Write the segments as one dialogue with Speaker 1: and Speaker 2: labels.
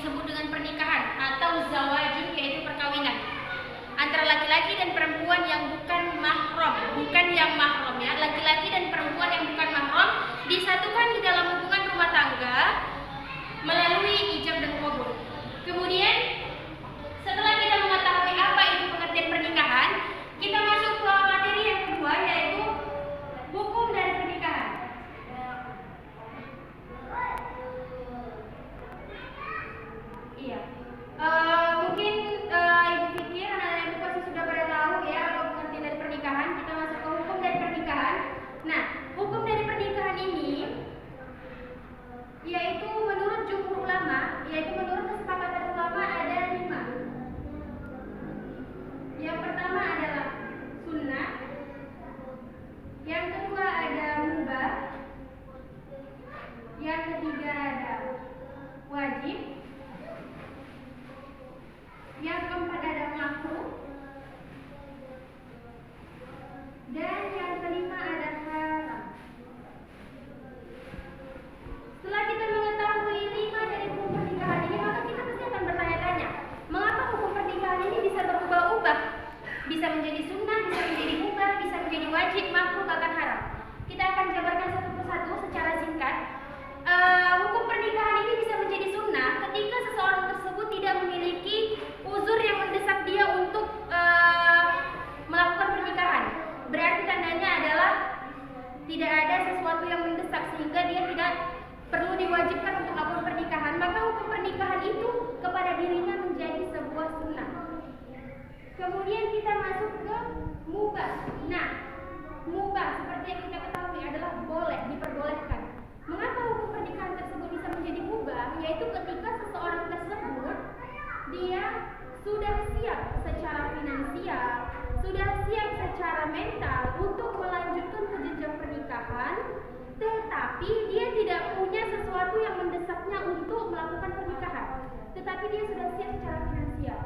Speaker 1: disebut dengan pernikahan atau zawajun, yaitu perkawinan antara laki-laki dan perempuan yang bukan mahram, bukan yang mahram ya, laki-laki dan perempuan yang bukan mahram disatukan di dalam hubungan rumah tangga melalui ijab dan qabul. Kemudian setelah kita mengetahui apa itu pengertian pernikahan, kita masuk ke materi yang kedua, yaitu hukum dari pernikahan. Iya. Mungkin Ibu pikir anak-anak Ibu pasti sudah pada tahu ya apa pengertian dari pernikahan. Kita masuk ke hukum dari pernikahan. Nah, hukum dari pernikahan ini yaitu menurut jumhur ulama, yaitu menurut kesepakatan ulama ada 5. Yang pertama adalah sunnah, yang kedua ada mubah, yang ketiga ada wajib, yang keempat ada makruh, dan yang kelima ada haram. Setelah kita mengetahui 5 dari hukum pernikahan ini, maka kita pasti akan bertanya-tanya, mengapa hukum pernikahan ini bisa berubah-ubah? Bisa menjadi sunnah, bisa menjadi mubah, bisa menjadi wajib, makruh, bahkan haram. Kita akan jabarkan satu persatu secara singkat. Hukum pernikahan ini bisa menjadi sunnah ketika seseorang tersebut tidak memiliki uzur yang mendesak dia untuk melakukan pernikahan. Berarti tandanya adalah tidak ada sesuatu yang mendesak sehingga dia tidak perlu diwajibkan untuk melakukan pernikahan, maka hukum pernikahan itu kepada dirinya menjadi sebuah sunnah. Kemudian kita masuk ke mubah. Nah, mubah seperti yang kita ketahui adalah boleh, diperbolehkan. Mengapa hukum pernikahan tersebut bisa menjadi mubah? Yaitu ketika seseorang tersebut dia sudah siap secara finansial, sudah siap secara mental untuk melanjutkan ke jenjang pernikahan, tetapi dia tidak punya sesuatu yang mendesaknya untuk melakukan pernikahan, tetapi dia sudah siap secara finansial.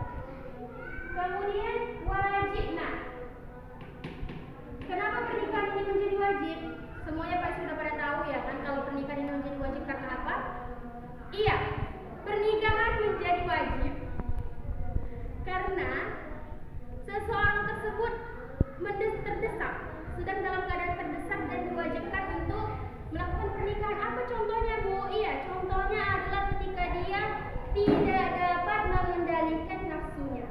Speaker 1: Kemudian wajib. Nah, kenapa pernikahan ini menjadi wajib? Semuanya pasti sudah pada tahu ya kan, kalau pernikahan ini menjadi wajib karena apa? Iya, pernikahan menjadi wajib karena seseorang tersebut terdesak, sedang dalam keadaan terdesak dan diwajibkan untuk melakukan pernikahan. Apa contohnya, Bu? Iya, contohnya adalah ketika dia tidak dapat mengendalikan nafsunya,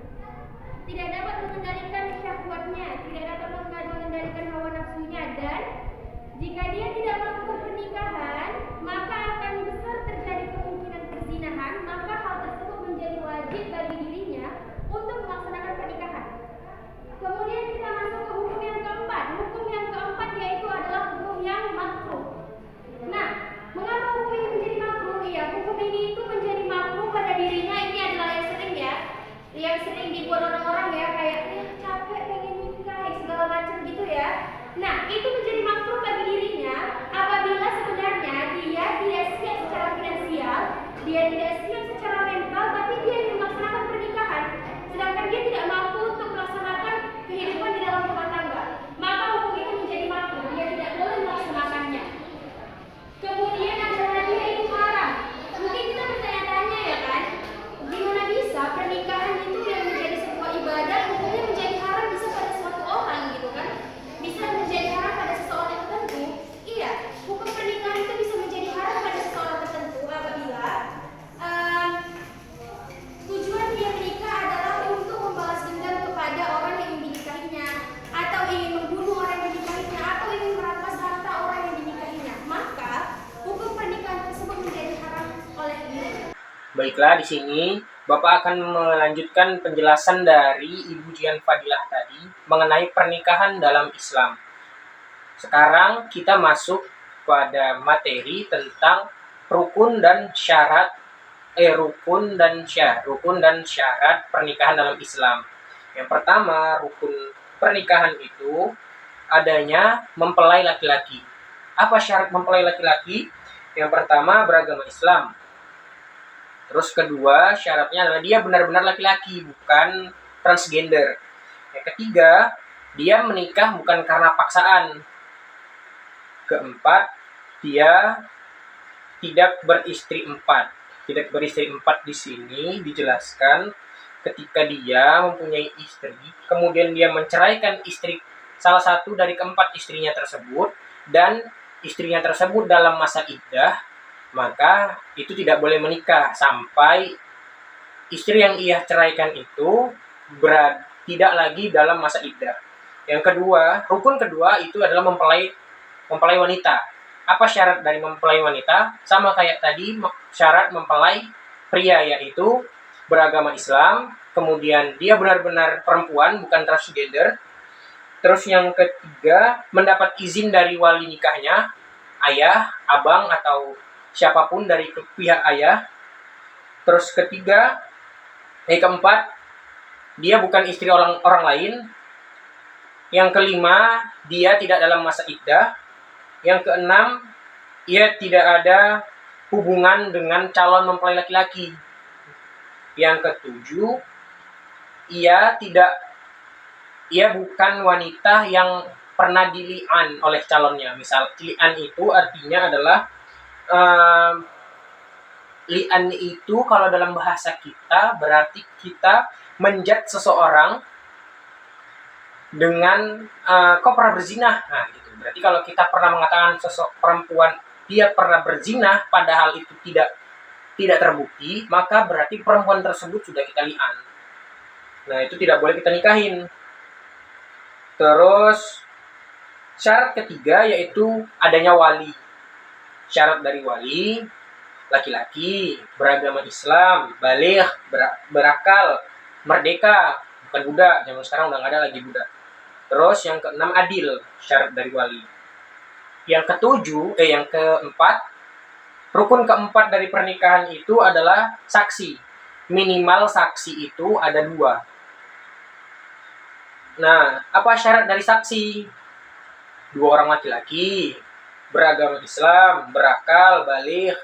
Speaker 1: tidak dapat mengendalikan syahwatnya, tidak dapat mengendalikan hawa nafsunya, dan jika dia tidak melakukan pernikahan, maka akan besar terjadi kemungkinan perzinahan, maka hal tersebut menjadi wajib bagi dirinya untuk melaksanakan pernikahan. Kemudian kita masuk ke hukum yang keempat. Hukum yang keempat yaitu adalah hukum yang makruh. Nah, mengapa hukum ini menjadi makruh? Iya, hukum ini itu menjadi makruh pada dirinya. Ini adalah yang sering ya, yang sering dibuat orang-orang ya, kayak capek pengen nikah segala macam gitu ya. Nah, itu menjadi makruh bagi dirinya apabila sebenarnya dia tidak siap secara finansial, dia tidak siap secara mental, tapi dia ingin melaksanakan pernikahan, sedangkan dia tidak mampu untuk melaksanakan kehidupan di dalam rumah tangga. Maka hukum ini menjadi makruh, dia tidak boleh melaksanakannya. Kemudian ada lagi yaitu haram. Mungkin kita bertanya-tanya ya kan, gimana bisa pernikahan itu yang menjadi sebuah ibadah hukumnya menjadi haram bisa pada suatu orang gitu kan? Bisa menjadi haram pada seseorang tertentu. Iya, hukum pernikahan itu bisa menjadi haram pada seseorang tertentu apabila tujuan dia menikah adalah untuk membalas dendam kepada orang yang dinikahinya, atau ingin membunuh orang yang dinikahinya, atau ingin merampas harta orang yang dinikahinya, maka hukum pernikahan tersebut menjadi haram oleh dia.
Speaker 2: Baiklah, di sini Bapak akan melanjutkan penjelasan dari Ibu Jian Fadilah tadi mengenai pernikahan dalam Islam. Sekarang kita masuk pada materi tentang rukun dan syarat pernikahan dalam Islam. Yang pertama, rukun pernikahan itu adanya mempelai laki-laki. Apa syarat mempelai laki-laki? Yang pertama, beragama Islam. Terus kedua, syaratnya adalah dia benar-benar laki-laki, bukan transgender. Yang ketiga, dia menikah bukan karena paksaan. Keempat, dia tidak beristri 4. tidak beristri 4 di sini dijelaskan ketika dia mempunyai istri, kemudian dia menceraikan istri salah satu dari keempat istrinya tersebut, dan istrinya tersebut dalam masa iddah, maka itu tidak boleh menikah sampai istri yang ia ceraikan itu tidak lagi dalam masa iddah. Yang kedua, rukun kedua itu adalah mempelai wanita. Apa syarat dari mempelai wanita? Sama kayak tadi, syarat mempelai pria, yaitu beragama Islam, kemudian dia benar-benar perempuan, bukan transgender. Terus yang ketiga, mendapat izin dari wali nikahnya, ayah, abang, atau siapapun dari pihak ayah. Terus keempat, dia bukan istri orang lain. Yang kelima, dia tidak dalam masa iddah. Yang keenam, ia tidak ada hubungan dengan calon mempelai laki-laki. Yang ketujuh, ia bukan wanita yang pernah dili'an oleh calonnya. Misal, li'an itu artinya adalah li'an itu kalau dalam bahasa kita berarti kita menjat seseorang dengan kau pernah berzinah. Nah, gitu. Berarti kalau kita pernah mengatakan perempuan dia pernah berzinah padahal itu tidak terbukti, maka berarti perempuan tersebut sudah kita li'an. Nah, itu tidak boleh kita nikahin. Terus syarat ketiga yaitu adanya wali. Syarat dari wali, laki-laki, beragama Islam, baligh, berakal, merdeka, bukan budak. Zaman sekarang udah nggak ada lagi budak. Terus yang keenam adil, syarat dari wali. Yang keempat, rukun keempat dari pernikahan itu adalah saksi. Minimal saksi itu ada 2. Nah, apa syarat dari saksi? 2 orang laki-laki, beragama Islam, berakal, baligh,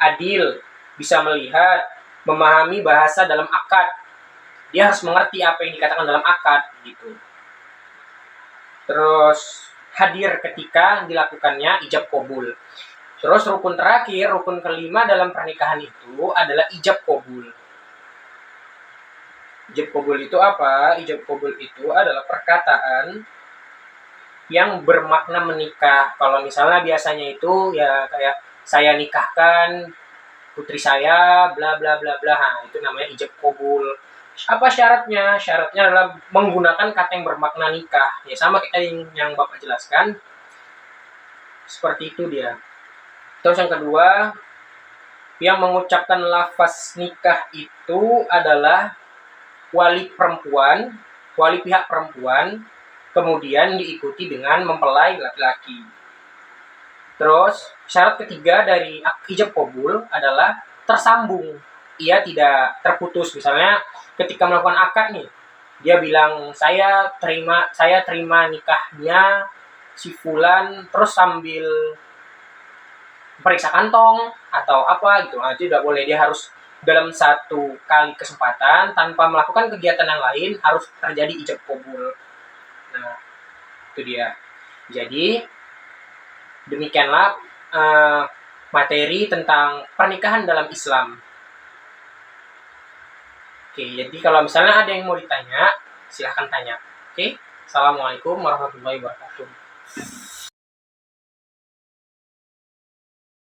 Speaker 2: adil, bisa melihat, memahami bahasa dalam akad. Dia harus mengerti apa yang dikatakan dalam akad, gitu. Terus hadir ketika dilakukannya ijab qabul. Terus rukun terakhir, rukun kelima dalam pernikahan itu adalah ijab qabul. Ijab qabul itu apa? Ijab qabul itu adalah perkataan yang bermakna menikah. Kalau misalnya biasanya itu ya kayak saya nikahkan putri saya, bla bla bla bla. Nah, itu namanya ijab qabul. Apa syaratnya? Syaratnya adalah menggunakan kata yang bermakna nikah. Ya sama kayak yang Bapak jelaskan. Seperti itu dia. Terus yang kedua, yang mengucapkan lafaz nikah itu adalah wali pihak perempuan, kemudian diikuti dengan mempelai laki-laki. Terus syarat ketiga dari ijab qabul adalah tersambung. Ia tidak terputus. Misalnya ketika melakukan akad nih, dia bilang saya terima nikahnya si fulan, terus sambil periksa kantong atau apa gitu. Nah, itu tidak boleh. Dia harus dalam satu kali kesempatan tanpa melakukan kegiatan yang lain harus terjadi ijab qabul. Nah, itu dia. Jadi demikianlah materi tentang pernikahan dalam Islam. Oke, jadi kalau misalnya ada yang mau ditanya, silahkan tanya. Oke, Assalamualaikum warahmatullahi wabarakatuh.